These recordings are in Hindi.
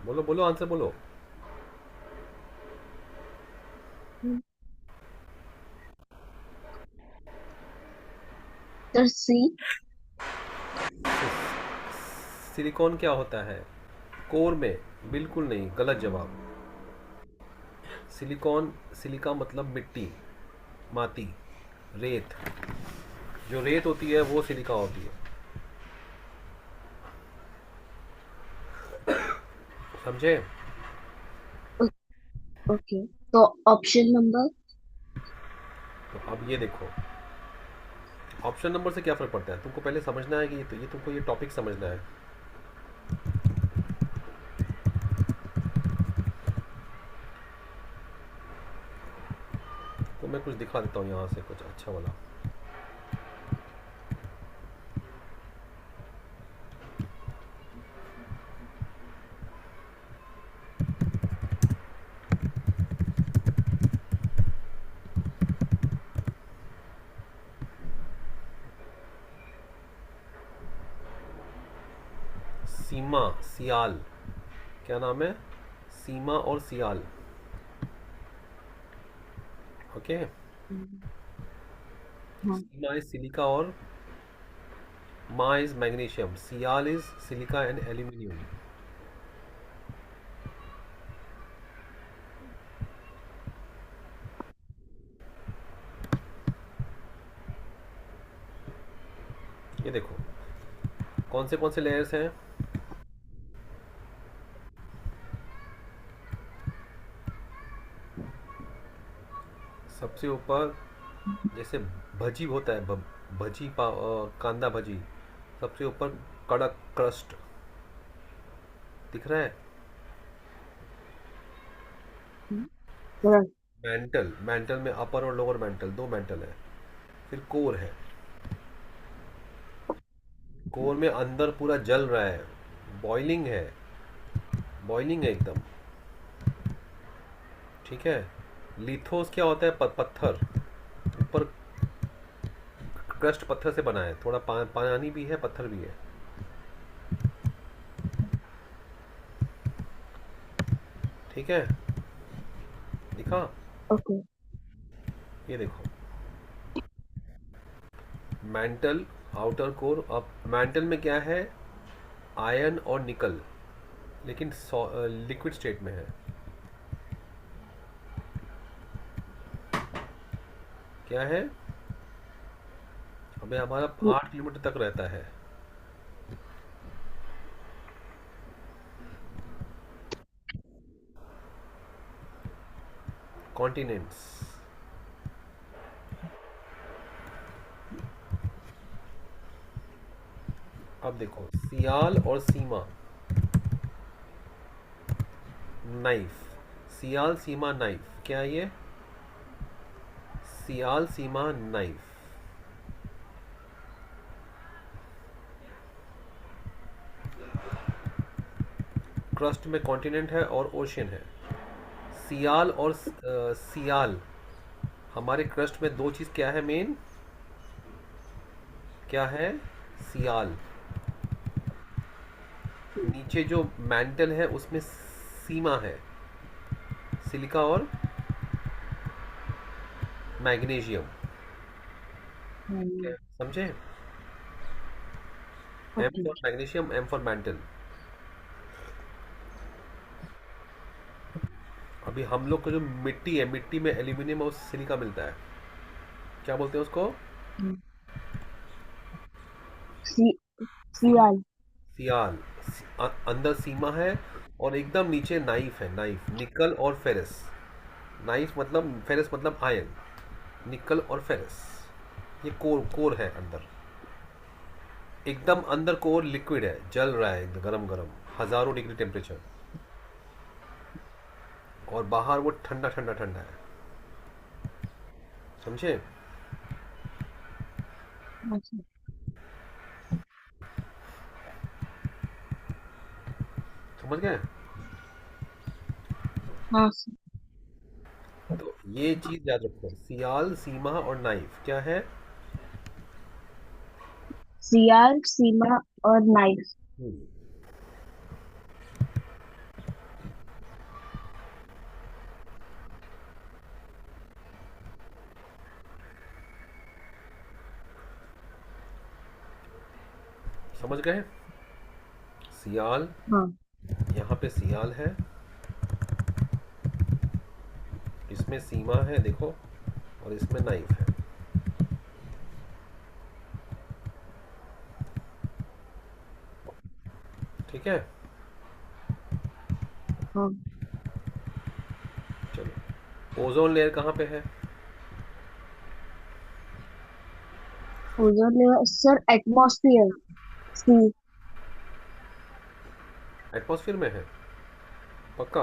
बोलो बोलो, आंसर बोलो। तो सी। सिलिकॉन क्या होता है कोर में? बिल्कुल नहीं, गलत जवाब। सिलिकॉन, सिलिका मतलब मिट्टी, माटी, रेत। जो रेत होती है वो सिलिका होती है। समझे? ओके, तो ऑप्शन नंबर। तो अब ये देखो, ऑप्शन नंबर से क्या फ़र्क पड़ता है? तुमको पहले समझना है कि ये तुमको ये टॉपिक समझना है। तो मैं कुछ दिखा देता हूँ यहाँ से, कुछ अच्छा वाला। सीमा, सियाल। क्या नाम है? सीमा और सियाल। ओके। हाँ। सीमा इज सिलिका और मा is magnesium, sial is silica and aluminium. ये देखो, कौन से लेयर्स हैं? सबसे ऊपर, जैसे भजी होता है, भजी कांदा भजी। सबसे ऊपर कड़क क्रस्ट दिख रहा है। मेंटल, मेंटल में अपर और लोअर मेंटल, दो मेंटल है। फिर कोर है। कोर में अंदर पूरा जल रहा है, बॉइलिंग है, बॉइलिंग है एकदम। ठीक है। लिथोस क्या होता है? पत्थर। ऊपर क्रस्ट पत्थर से बना है, थोड़ा पानी भी है, पत्थर भी है। ठीक है, दिखा? ओके। ये देखो, मेंटल, आउटर कोर। अब मेंटल में क्या है? आयरन और निकल, लेकिन लिक्विड स्टेट में है। क्या है? अबे हमारा 8 किलोमीटर तक रहता है। कॉन्टिनेंट्स। अब देखो, सियाल और सीमा, नाइफ। सियाल सीमा नाइफ, क्या है ये? सियाल सीमा नाइफ। क्रस्ट में कॉन्टिनेंट है और ओशियन है। सियाल और सियाल, हमारे क्रस्ट में दो चीज़ क्या है मेन? क्या है? सियाल। नीचे जो मैंटल है उसमें सीमा है, सिलिका और मैग्नीशियम। समझे? M okay. For magnesium, M for mantle. अभी हम लोग का जो मिट्टी है, मिट्टी में एल्यूमिनियम और सिलिका मिलता है। क्या बोलते हैं उसको? सी। सिल सियाल। सियाल। अंदर सीमा है, और एकदम नीचे नाइफ है, नाइफ, निकल और फेरस। नाइफ मतलब, फेरस मतलब आयन। निकल और फेरस, ये कोर, कोर है अंदर। एकदम अंदर कोर लिक्विड है, जल रहा है एकदम गरम गरम, हजारों डिग्री टेम्परेचर। और बाहर वो ठंडा ठंडा ठंडा है। समझे? अच्छा। समझ गए? हाँ सर। तो ये चीज याद रखो, सियाल, सीमा और नाइफ क्या है? सियाल, सीमा और नाइफ। हम्म, समझ गए? सियाल, हाँ। यहाँ पे सियाल है, इसमें सीमा है देखो, और इसमें नाइफ है। ठीक है। हाँ। चलो, ओजोन लेयर कहाँ पे है? Ozone layer sir atmosphere. C. Atmosphere में है, पक्का?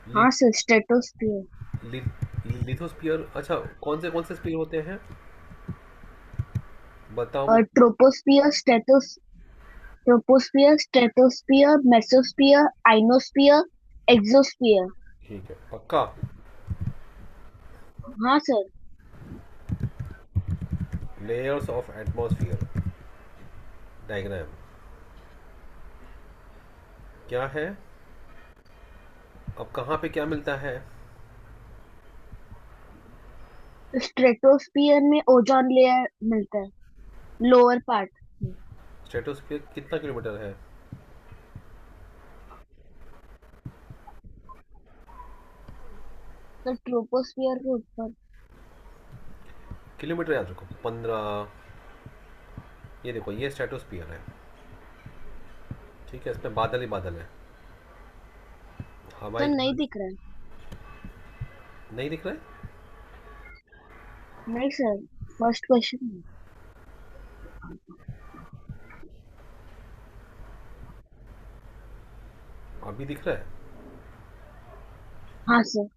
हाँ सर स्ट्रेटोस्फियर। लिथोस्फीयर, अच्छा कौन से स्फीयर होते हैं बताओ और मुझे। Troposphere, stratosphere, mesosphere, ionosphere, exosphere. ठीक है, पक्का? हाँ sir. Layers of atmosphere diagram क्या है? अब कहाँ पे क्या मिलता है? स्ट्रेटोस्फियर में ओजोन लेयर मिलता है, लोअर पार्ट में। स्ट्रेटोस्फीयर कितना किलोमीटर है? सर ट्रोपोस्फियर के ऊपर। किलोमीटर याद रखो, 15। ये देखो, ये स्ट्रेटोस्फीयर है। ठीक है, इसमें बादल ही बादल है, सर हवाई नहीं जहाज। दिख रहा है। नहीं दिख रहा है? नहीं सर, फर्स्ट क्वेश्चन। अभी दिख रहा है? हाँ सर।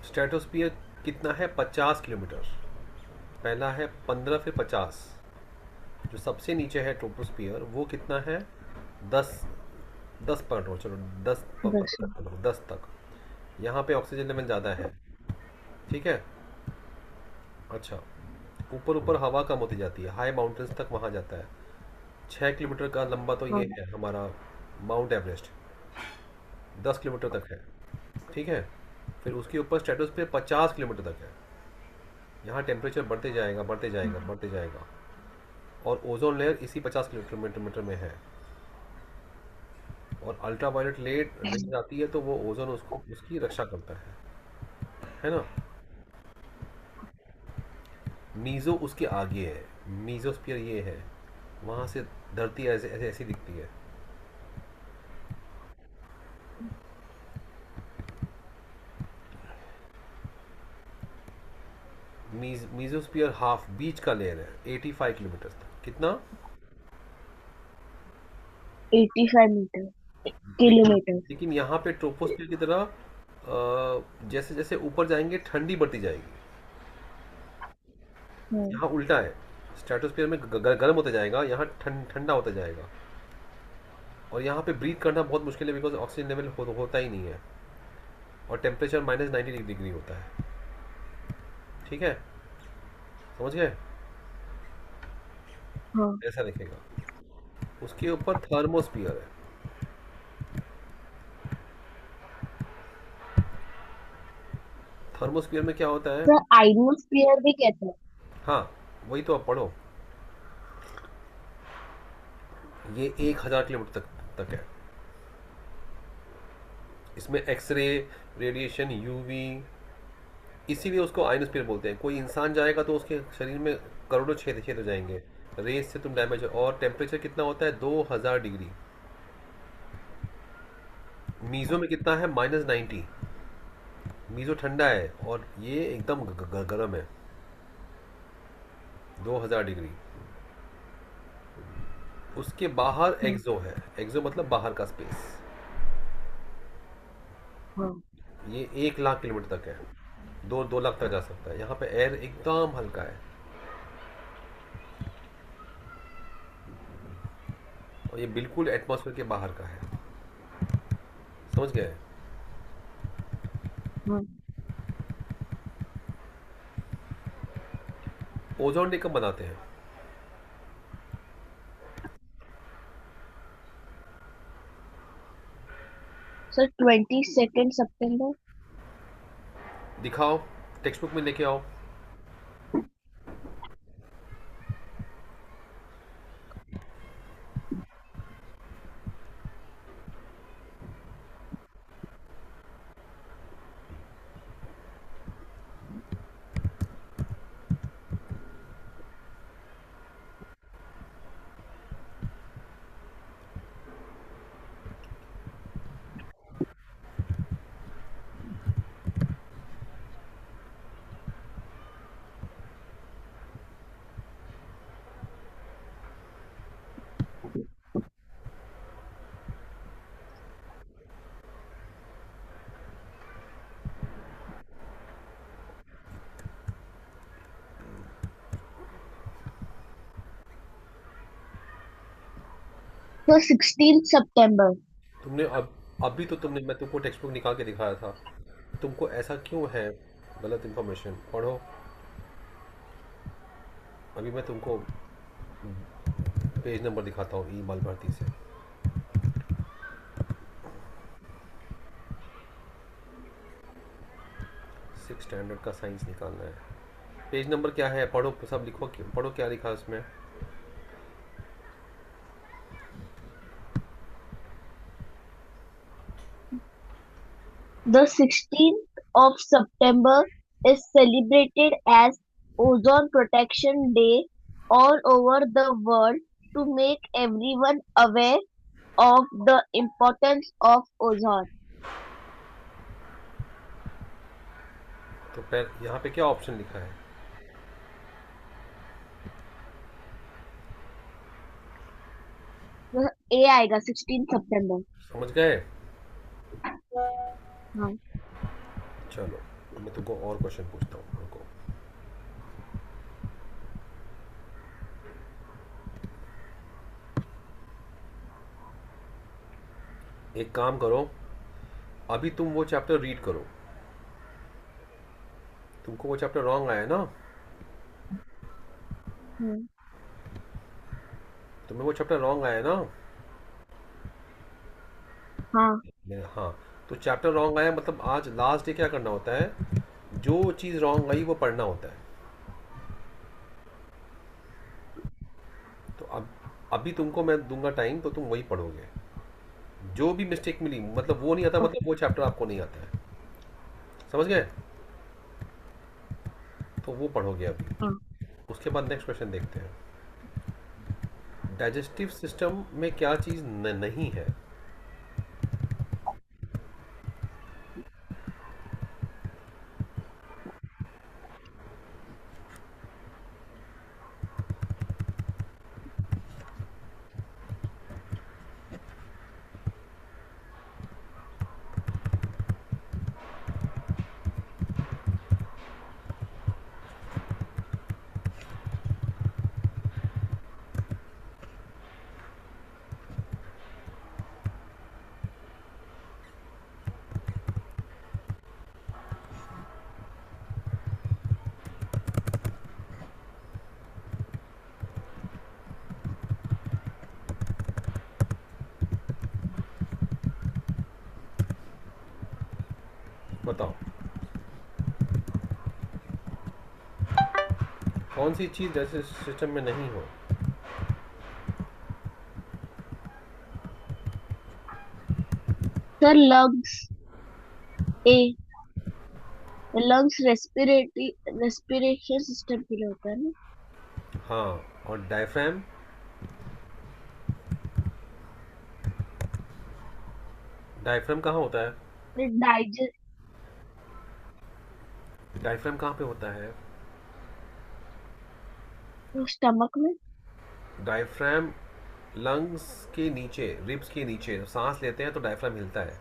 स्ट्रेटोस्फीयर कितना है? 50 किलोमीटर। पहला है 15, फिर 50। जो सबसे नीचे है ट्रोपोस्फियर, वो कितना है? 10। 10 पकड़ो, चलो 10 दस। पकड़ो, 10 तक। यहाँ पे ऑक्सीजन लेवल ज़्यादा है। ठीक है। अच्छा, ऊपर ऊपर हवा कम होती जाती है, हाई माउंटेन्स तक वहाँ जाता है। 6 किलोमीटर का लंबा तो ये हाँ। है हमारा माउंट एवरेस्ट, 10 किलोमीटर तक है। ठीक है। फिर उसके ऊपर स्ट्रेटोस्फीयर 50 किलोमीटर तक है। यहाँ टेम्परेचर बढ़ते जाएगा, बढ़ते जाएगा, बढ़ते जाएगा। और ओजोन लेयर इसी 50 किलोमीटर में है। और अल्ट्रावायलेट लेट रेज आती है तो वो ओजोन उसको उसकी रक्षा करता है ना। मीज़ो उसके आगे है, मीज़ोस्फीयर ये है। वहाँ से धरती ऐसे ऐसे ऐसी दिखती है। मीज़ोस्फीयर हाफ बीच का लेयर है, 85 किलोमीटर तक। कितना? 85 मीटर, लेकिन किलोमीटर। लेकिन यहाँ पे ट्रोपोस्फीयर की तरह जैसे जैसे ऊपर जाएंगे ठंडी बढ़ती जाएगी। हम्म। यहाँ उल्टा है। स्ट्रेटोस्फीयर में गर्म होता जाएगा, यहाँ ठंडा होता जाएगा। और यहाँ पे ब्रीथ करना बहुत मुश्किल है, बिकॉज ऑक्सीजन लेवल होता ही नहीं है। और टेम्परेचर -90 डिग्री होता है। ठीक है, समझ गए? हाँ ऐसा दिखेगा। उसके ऊपर थर्मोस्फियर है। थर्मोस्फियर में क्या होता है? सर, आइनोस्फीयर भी कहते हैं। हाँ, वही तो, अब पढ़ो। ये 1000 किलोमीटर तक है। इसमें एक्सरे, रेडिएशन, यूवी, इसीलिए उसको आइनोस्फीयर बोलते हैं। कोई इंसान जाएगा तो उसके शरीर में करोड़ों छेद छेद हो जाएंगे, रेस से तुम डैमेज। और टेम्परेचर कितना होता है? 2000 डिग्री। मीज़ो में कितना है? -90। मीज़ो ठंडा है और ये एकदम गर्म है, 2000 डिग्री। उसके बाहर हाँ। एक्सो है। एक्सो मतलब बाहर का स्पेस। हाँ। ये 1 लाख किलोमीटर तक है, 2 लाख तक जा सकता है। यहाँ पे एयर एकदम हल्का है, और ये बिल्कुल एटमॉस्फेयर के बाहर का है। समझ गए? हाँ। ओजोन डे कब बनाते हैं? सर 22 सितंबर। दिखाओ, टेक्स्ट बुक में लेके आओ। तो 16 सितंबर। तुमने अभी तो तुमने मैं तुमको टेक्स्ट बुक निकाल के दिखाया था। तुमको ऐसा क्यों है? गलत इन्फॉर्मेशन पढ़ो। अभी मैं तुमको पेज नंबर दिखाता हूँ ई माल भारती से। सिक्स स्टैंडर्ड का साइंस निकालना है। पेज नंबर क्या है? पढ़ो सब, लिखो पढ़ो क्या लिखा है उसमें। The 16th of September is celebrated as Ozone Protection Day all over the world to make everyone aware of the importance of ozone. तो यहाँ पे क्या ऑप्शन लिखा है? वह ए आएगा 16 सितंबर। समझ गए? हाँ। चलो, अब मैं तुमको और क्वेश्चन पूछता हूँ, रुको। एक काम करो, अभी तुम वो चैप्टर रीड करो। तुमको वो चैप्टर रॉन्ग आया ना? हम्म। तुम्हें वो चैप्टर रॉन्ग आया ना? हाँ। हाँ। तो चैप्टर रॉन्ग आया मतलब आज लास्ट डे क्या करना होता है? जो चीज़ रॉन्ग आई वो पढ़ना होता है। तो अब अभी तुमको मैं दूंगा टाइम, तो तुम वही पढ़ोगे। जो भी मिस्टेक मिली, मतलब वो नहीं आता, ओके। मतलब वो चैप्टर आपको नहीं आता है। समझ गए? तो वो पढ़ोगे अभी। हाँ। उसके बाद नेक्स्ट क्वेश्चन देखते हैं। डाइजेस्टिव सिस्टम में क्या चीज़ नहीं है? बताओ। कौन सी चीज़ डाइजेस्टिव सिस्टम में नहीं हो? Sir lungs. A. Lungs respiration system के लिए होता है ना। हाँ। और डायफ्राम? डायफ्राम कहाँ होता है? डाइजेस्ट। डायफ्राम कहाँ पे होता है? स्टमक में। डायफ्राम लंग्स के नीचे, रिब्स के नीचे सांस लेते हैं तो डायफ्राम हिलता है।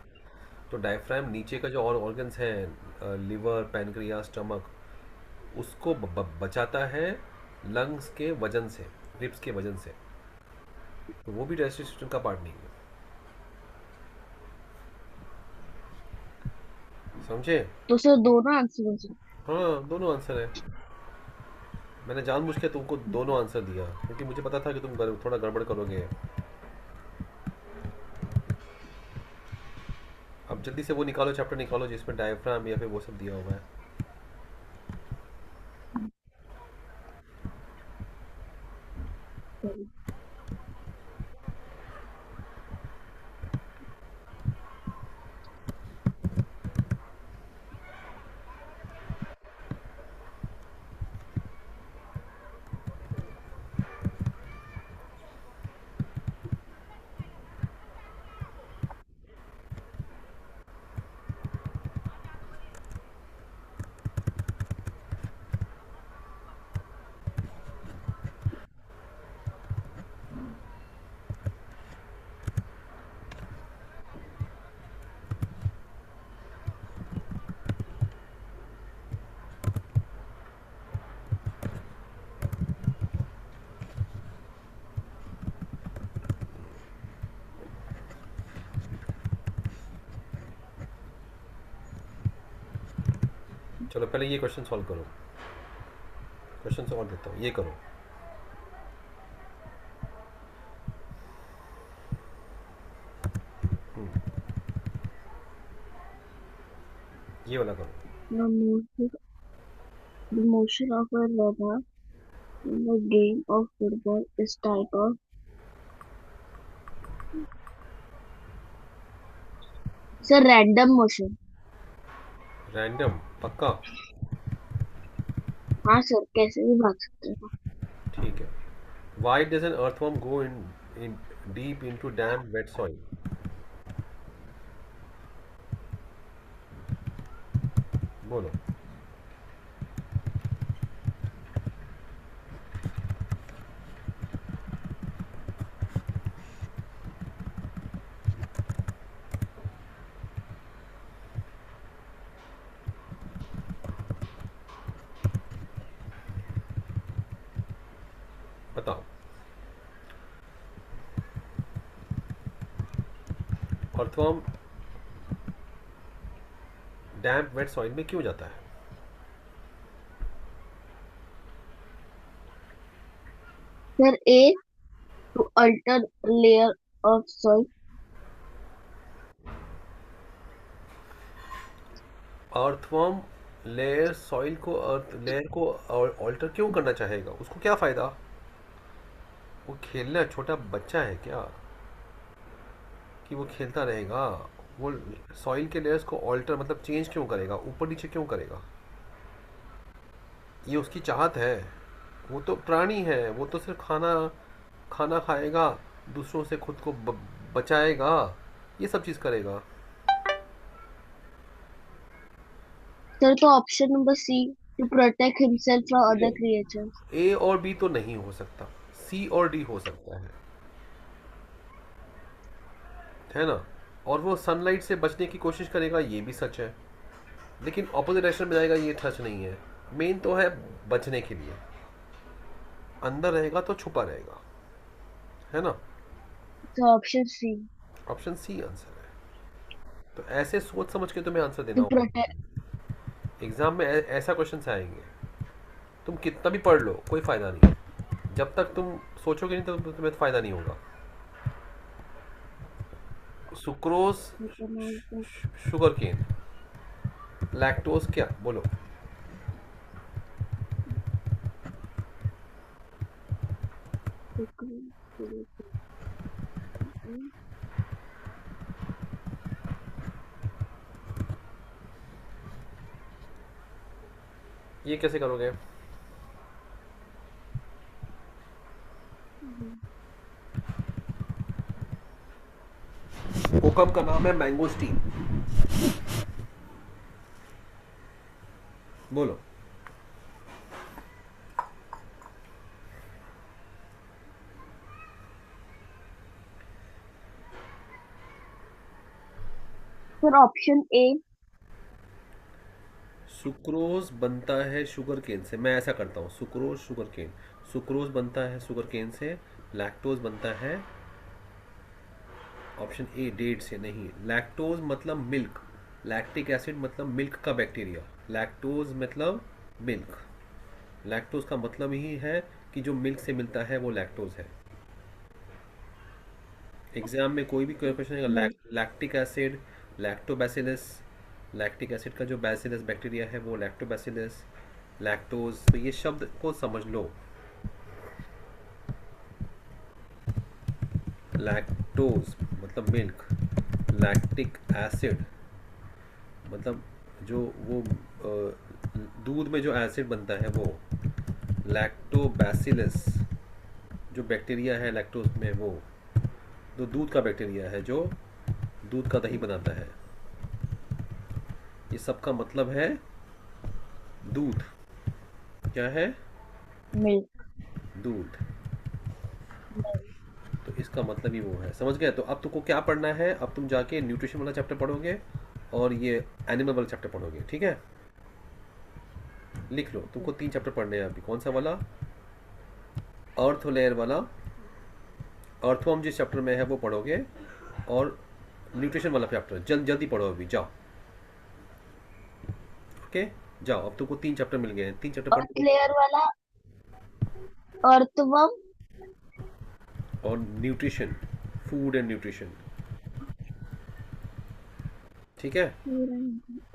तो डायफ्राम नीचे का जो और ऑर्गन्स हैं, लिवर, पैनक्रियास, स्टमक, उसको बचाता है लंग्स के वजन से, रिब्स के वजन से। तो वो भी डाइजेस्टिव सिस्टम का पार्ट नहीं है। समझे? तो सर दोनों आंसर हो सकते हाँ, दोनों आंसर है। मैंने जानबूझ के तुमको हैं। दोनों आंसर दिया क्योंकि मुझे पता था कि तुम थोड़ा गड़बड़ करोगे। अब जल्दी से वो निकालो, चैप्टर निकालो जिसमें डायफ्राम या फिर वो सब दिया हुआ है। चलो पहले ये क्वेश्चन सॉल्व करो। क्वेश्चन से और देता हूँ, ये करो। ये वाला करो। The motion, the motion of a runner in the game of football is type of sir random motion. Random पक्का? हाँ सर, कैसे भी भाग सकते हैं। ठीक है। Why does N earthworm go in deep into dam wait soil? बोलो। बताओ। अर्थवर्म डैम्प वेट सॉइल में क्यों जाता है? Sir A, to alter layer of soil. Earthworm layer soil को अर्थ लेयर को ऑल्टर क्यों करना चाहेगा? उसको क्या फ़ायदा? वो खेलना, छोटा बच्चा है क्या कि वो खेलता रहेगा? वो सॉइल के लेयर्स को ऑल्टर मतलब चेंज क्यों करेगा, ऊपर नीचे क्यों करेगा? ये उसकी चाहत है। वो तो प्राणी है, वो तो सिर्फ खाना खाना खाएगा, दूसरों से खुद को बचाएगा, ये सब चीज़ करेगा। Sir, तो option number C, to protect himself from other creatures. A और बी तो नहीं हो सकता, सी और डी हो सकता है ना? और वो सनलाइट से बचने की कोशिश करेगा, ये भी सच है। लेकिन ऑपोजिट डायरेक्शन में जाएगा, ये सच नहीं है। मेन तो है बचने के लिए, अंदर रहेगा तो छुपा रहेगा, है ना? तो option C, option C answer है। तो ऐसे सोच समझ के तुम्हें आंसर देना to होगा। protect. एग्जाम में ऐसा क्वेश्चन से आएंगे, तुम कितना भी पढ़ लो कोई फायदा नहीं, जब तक तुम सोचोगे नहीं तो तुम्हें फायदा नहीं होगा। सुक्रोज, शुगर केन, लैक्टोज क्या, बोलो। ये कैसे करोगे? कोकम का नाम है मैंगोस्टीन, बोलो। Sir option A. सुक्रोज बनता है शुगर केन से, मैं ऐसा करता हूँ, सुक्रोज शुगर केन, सुक्रोज बनता है शुगर केन से, लैक्टोज बनता है ऑप्शन ए डेट से। नहीं, लैक्टोज मतलब मिल्क, लैक्टिक एसिड मतलब मिल्क का बैक्टीरिया, लैक्टोज मतलब मिल्क। लैक्टोज का मतलब ही है कि जो मिल्क से मिलता है वो लैक्टोज है। एग्जाम में कोई भी क्वेश्चन आएगा, lactic acid, lactobacillus, lactic acid का जो बैसिलस बैक्टीरिया है वो लैक्टोबैसिलस, लैक्टोज, तो ये शब्द को समझ लो। लैक्टोज मतलब मिल्क, लैक्टिक एसिड मतलब जो वो दूध में जो एसिड बनता है वो, लैक्टोबैसिलस जो बैक्टीरिया है लैक्टोज में, वो जो दूध का बैक्टीरिया है जो दूध का दही बनाता है। ये सब का मतलब है दूध। क्या है? मिल्क। दूध। तो इसका मतलब ही वो है, समझ गए? तो अब तुमको क्या पढ़ना है, अब तुम जाके न्यूट्रिशन वाला चैप्टर पढ़ोगे और ये एनिमल वाला चैप्टर पढ़ोगे, ठीक है? लिख लो, तुमको 3 चैप्टर पढ़ने हैं अभी। कौन सा वाला? अर्थ लेयर वाला, अर्थवर्म जिस चैप्टर में है वो पढ़ोगे, और न्यूट्रिशन वाला चैप्टर जल्दी पढ़ो अभी, जाओ। ओके। जाओ, अब तुमको 3 चैप्टर मिल गए हैं, 3 चैप्टर पढ़ अर्थ लो। लेयर वाला अर्थवर्म। और न्यूट्रिशन, फूड एंड न्यूट्रिशन। ठीक है।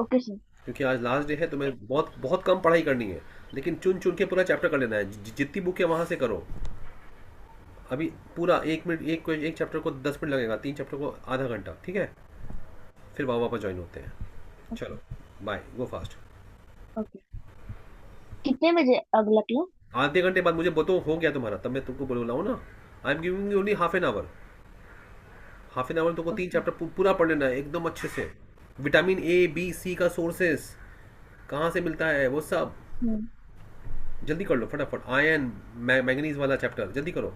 Okay sir. क्योंकि आज लास्ट डे है, तुम्हें बहुत बहुत कम पढ़ाई करनी है, लेकिन चुन चुन के पूरा चैप्टर कर लेना है, जितनी बुक है वहां से करो। अभी पूरा 1 मिनट, एक चैप्टर को 10 मिनट लगेगा, 3 चैप्टर को आधा घंटा, ठीक है। फिर वहाँ वापस ज्वाइन होते हैं। चलो, बाय, गो फास्ट। ओके, कितने बजे अगला क्लास? आधे घंटे बाद मुझे बताओ हो गया तुम्हारा, तब मैं तुमको बुलाऊँ ना। I am giving you only half an hour. Half an hour तुमको तीन ओके। चैप्टर पूरा पढ़ लेना है एकदम अच्छे से। विटामिन ए बी सी का सोर्सेस कहाँ से मिलता है वो सब। हम्म। जल्दी कर लो फटाफट, आयन मैंगनीज वाला चैप्टर जल्दी करो।